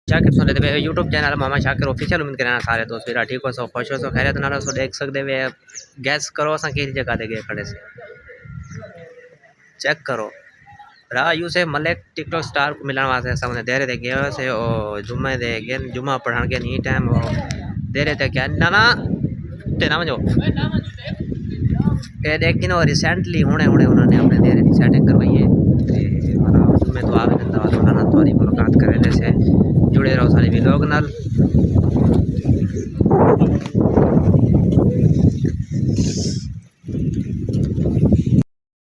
शाकिर सुन लेते YouTube channel मामा Shakir official उम्मीद करना सारे दोस्त मेरा ठीक हो सो खुश हो सो खैरियत ना सो देख सकते वे गैस करो असा किस जगह दे गए खड़े से चेक करो रा यू से मलिक टिकटॉक स्टार को मिलने वास्ते सामने देरे दे गए से ओ जुम्मे दे गए जुम्मा पढ़ाने के नहीं टाइम देरे दे क्या ना ना तेरा मजो ये देखी ना रिसेंटली हुने हुने उन्होंने अपने देरे की सेटिंग करवाई है जुम्मे तो आवे नंदा वाला उन्होंने तुम्हारी मुलाकात करने से जुड़े रहो सारे व्लॉग नाल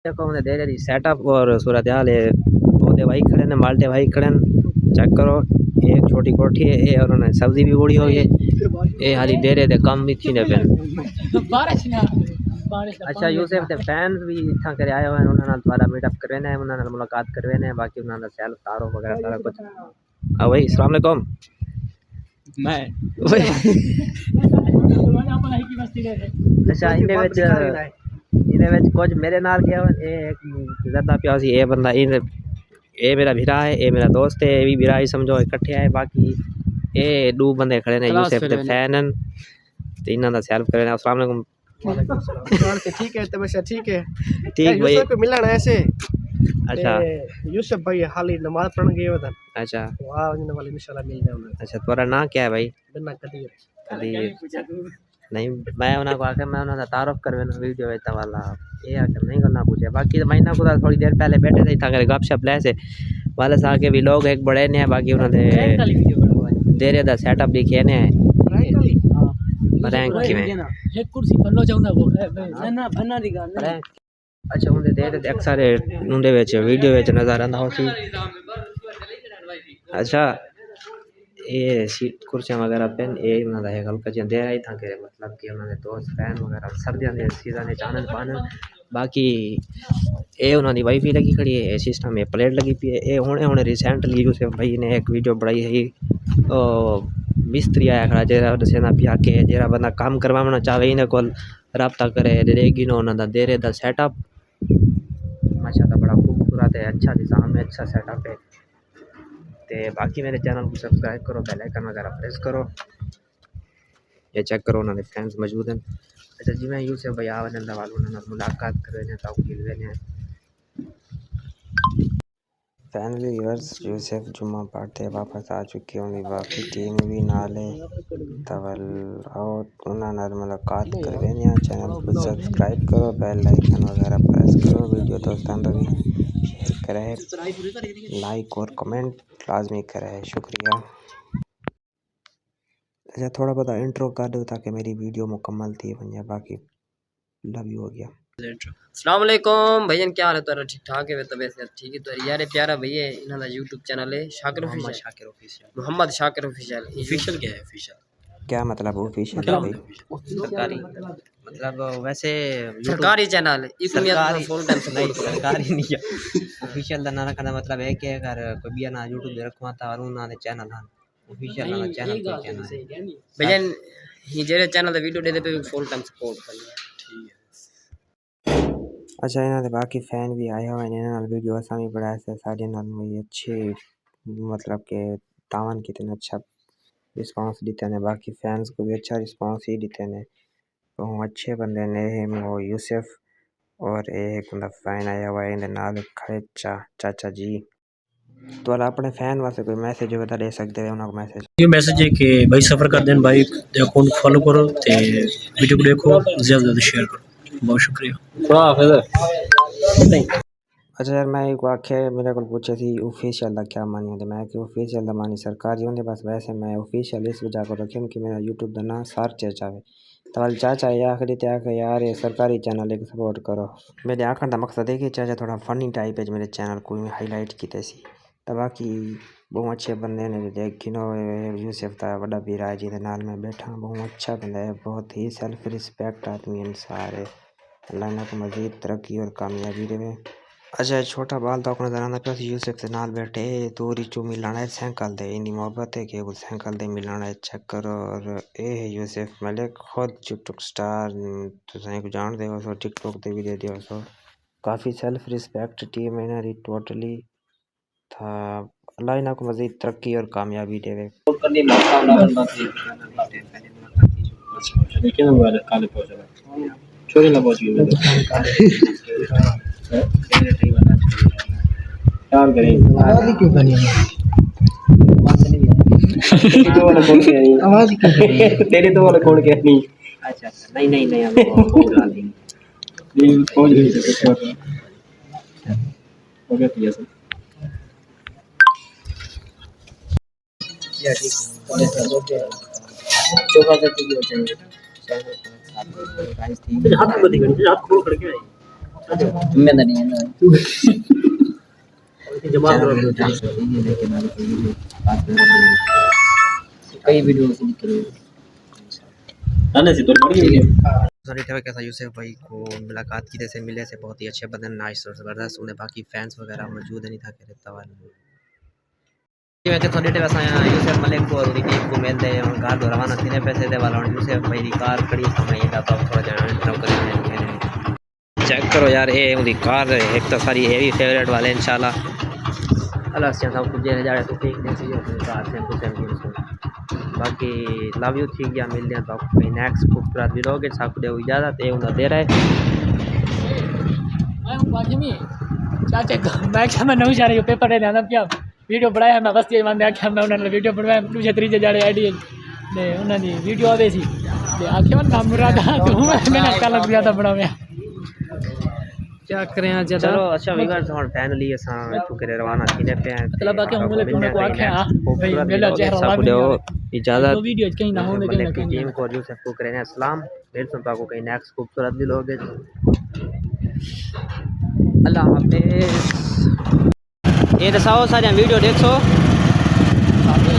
देखो हमने दे रही सेटअप और सूरत हाल है पौधे भाई खड़े ने माल्टे भाई खड़े चेक करो एक छोटी कोठी है ये और उन्हें सब्जी भी उड़ी हुई है ये हाली दे रहे थे कम भी थी ने पे अच्छा यूसुफ के फैंस भी इतना करे आए हुए हैं उन्होंने तुम्हारा मीटअप करवाना है उन्होंने मुलाकात करवाना है बाकी उन्होंने सेल्फ तारो वगैरह सारा कुछ भाई अस्सलाम वालेकुम मैं अच्छा इन्हें कुछ मेरे नाल गया एक ज्यादा प्यासी ये बंदा ये मेरा भिरा है ये मेरा दोस्त है ये भी भिरा ही समझो इकट्ठे आए बाकी ये दो बंदे खड़े ने यूसुफ के फैन हैं तो इन्हां दा सेल्फ करना अस्सलाम वालेकुम ठीक है तमाशा ठीक है ठीक भाई यूसुफ को मिलना ऐसे अच्छा यूसुफ भाई हाल ही नमाज पढ़ने गए हुए थे अच्छा वाह उन्हें वाले इंशाल्लाह मिल जाए अच्छा तुम्हारा नाम क्या है भाई बिना कदीर नहीं मैं उन्हें आके मैं उन्हें तारुफ करवाना वीडियो वेता वाला ये आके नहीं करना पूछे बाकी महीना को थोड़ी देर पहले बैठे थे था गपशप ले से वाले सा के भी लोग एक बड़े ने बाकी उन्होंने देरे दा सेटअप दिखे ने रैंक की में एक कुर्सी पल्लो जाऊना वो ना बना दी गाल अच्छा उन्हें देरे अक्सर उन्हें विच वीडियो विच नजर आंदा होसी अच्छा ये सीट कुर्सियां वगैरह पेन ये उन्होंने है हल्का जिहा दे आई था के मतलब कि उन्होंने दोस्त फैन वगैरह सर्दियां दे सीजन चानन पानन बाकी ये उन्होंने वाईफाई लगी खड़ी है ये सिस्टम ये प्लेट लगी पी है ये हुणे रिसेंटली यूसुफ भाई ने एक वीडियो बनाई है मिस्त्री आया खड़ा जरा दसेना पिया के जरा बंदा काम करवाना चाहे इन्हें कोल रब्ता करे देगी ना उन्होंने दे रहे दा सेटअप माशाल्लाह बड़ा खूबसूरत है अच्छा निज़ाम है अच्छा सेटअप है ते बाकी मेरे चैनल को सब्सक्राइब करो बेल आइकन वगैरह प्रेस करो ये चेक करो उन्होंने फैंस मौजूद हैं अच्छा जी मैं यूसुफ भाई आवन वाल उन्होंने मुलाकात करने ताउकील देने फैमिली व्यूअर्स यूसुफ जुम्मा पढ़ते वापस आ चुके होंगे बाकी टीम भी नाले तवल और उन्होंने मुलाकात करने चैनल को सब्सक्राइब करो बेल आइकन वगैरह प्रेस करो वीडियो दोस्तों भी शेयर करें लाइक और कमेंट लाजमी करें शुक्रिया अच्छा थोड़ा बहुत इंट्रो कर दो ताकि मेरी वीडियो मुकम्मल थी वञे बाकी लव यू हो गया अस्सलाम वालेकुम भैया क्या हाल है तुम्हारा ठीक ठाक है तबीयत ठीक है तो यार प्यारा भैया इन्होंने यूट्यूब चैनल है शाकिर ऑफिशियल मोहम्मद शाकिर ऑफिशियल क्या है ऑफिशियल क्या मतलब ऑफिशियल है भाई सरकारी मतलब वैसे सरकारी चैनल है सरकारी फुल टाइम नहीं सरकारी नहीं है ऑफिशियल दा ना रखना मतलब है कि अगर कोई भी ना यूट्यूब दे रखवा ता और उन्होंने चैनल है ऑफिशियल ना चैनल कोई चैनल भैया ही जेरे चैनल दा वीडियो दे पे फुल टाइम सपोर्ट करनी है ठीक है अच्छा इन्होंने बाकी फैन भी आए हुए हैं वीडियो असा भी बनाया से सारे अच्छे मतलब के तावन कितने अच्छा रिस्पांस देते हैं बाकी फैंस को भी अच्छा रिस्पांस ही देते हैं बहुत अच्छे बंदे ने वो यूसुफ और एक बंदा फैन आया हुआ है नाल खड़े चाचा जी तो अपने फैन वास्ते कोई मैसेज बता दे सकते हैं उनको मैसेज ये मैसेज है कि भाई सफ़र कर दें भाई अकाउंट फॉलो करो ते वीडियो को देखो ज़्यादा ज़्यादा शेयर करो बहुत शुक्रिया अच्छा यार मैं एक वाक्य मेरे को पूछे थी ऑफिशियल का क्या मानी होते मैं कि ऑफिशियल का मानी सरकारी होंगे बस वैसे मैं ऑफिशियल इस वजह को रखे कि मेरा यूट्यूब का नाम सर्च आवे तो चाचा ये आखिरी त्याग यार ये सरकारी चैनल एक सपोर्ट करो मेरे आखिर का मकसद है कि चाचा थोड़ा फनी टाइप है मेरे चैनल को हाईलाइट की सी तो बाकी बहुत अच्छे बंदे ने देखी नो यूसुफ था बड़ा बीरा जी के नाल में बैठा बहुत अच्छा बंदा है बहुत ही सेल्फ रिस्पेक्ट आदमी है सारे अल्लाह इन्हें को मज़ीद तरक्की और कामयाबी देवे अच्छा छोटा बाल तो अपने जनाना पे यूसुफ से नाल बैठे तो रिचू मिलाना है साइकिल दे इन्नी मोहब्बत है कि वो साइकिल दे मिलाना है चेक करो और ये है यूसुफ मलिक खुद टिकटॉक स्टार तो सही को जान दे सो टिकटॉक दे भी दे दियो सो काफ़ी सेल्फ रिस्पेक्ट टीम है ना टोटली था अल्लाह इनको मज़ीद तरक्की और कामयाबी देवे। देखिए ना मोबाइल काले पहुंच रहा है छोरी ना पहुंच गई यार करें आवाज क्यों बनी है? आवाज क्यों बनी है? तेरे तो वाला कौन क्या नहीं अच्छा नहीं नहीं नहीं अब ये पहुंच गई हो गया ठीक है सर या ठीक चौका से ठीक हो चाहिए गाइस ठीक हाथ को दिखा हाथ खोल करके आई मैं नहीं है ना जमा करो लेकिन बात कई वीडियो से निकल आने से तो बढ़िया है सॉरी थे कैसा यूसुफ भाई को मुलाकात की जैसे मिले से बहुत ही अच्छे बदन नाइस और ज़बरदस्त उन्हें बाकी फैंस वगैरह मौजूद नहीं था करे तवाल वैसे थोड़ी टे वैसा यूसुफ मलिक को और टीम को मिल दे और कार दो रवाना थी पैसे दे वाला यूसुफ भाई की कार खड़ी सामने ये तो थोड़ा जाना इंट्रो कर चेक करो यार ये उनकी कार एक तो सारी ये भी फेवरेट वाले इंशाल्लाह अल्लाह से सब कुछ जे जाए तो ठीक नहीं सी कार से कुछ बाकी लव यू ठीक है मिलते हैं तो आपको नेक्स्ट खूबसूरत वीडियो के साथ दे इजाज़त है उन्हें दे रहे चाचा मैं नहीं जा रही हूँ पेपर देने आना क्या वीडियो बनाया मैं बस ये मान आख्या मैं उन्होंने वीडियो बनवाया दूसरे तरीके जाड़े आईडी ने उन्होंने वीडियो आवे सी आख्या नाम मुराद तो मैंने कल ज़्यादा बनाया क्या करें आज ज़्यादा चलो अच्छा विगर तो फाइनली असा इतु करे रवाना थीने पे मतलब बाकी हम लोग को आख्या भाई मेरा चेहरा सब दो इजाज़त वीडियो कहीं ना होने कहीं ना कहीं टीम को यूसुफ को करे सलाम फिर सुन पाको कहीं नेक्स्ट खूबसूरत वीडियो अल्लाह हाफिज़ ये दसाओ सारे वीडियो देखो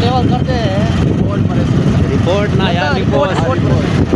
लेवल करते हैं रिपोर्ट रिपोर्ट ना यार रिपोर्ट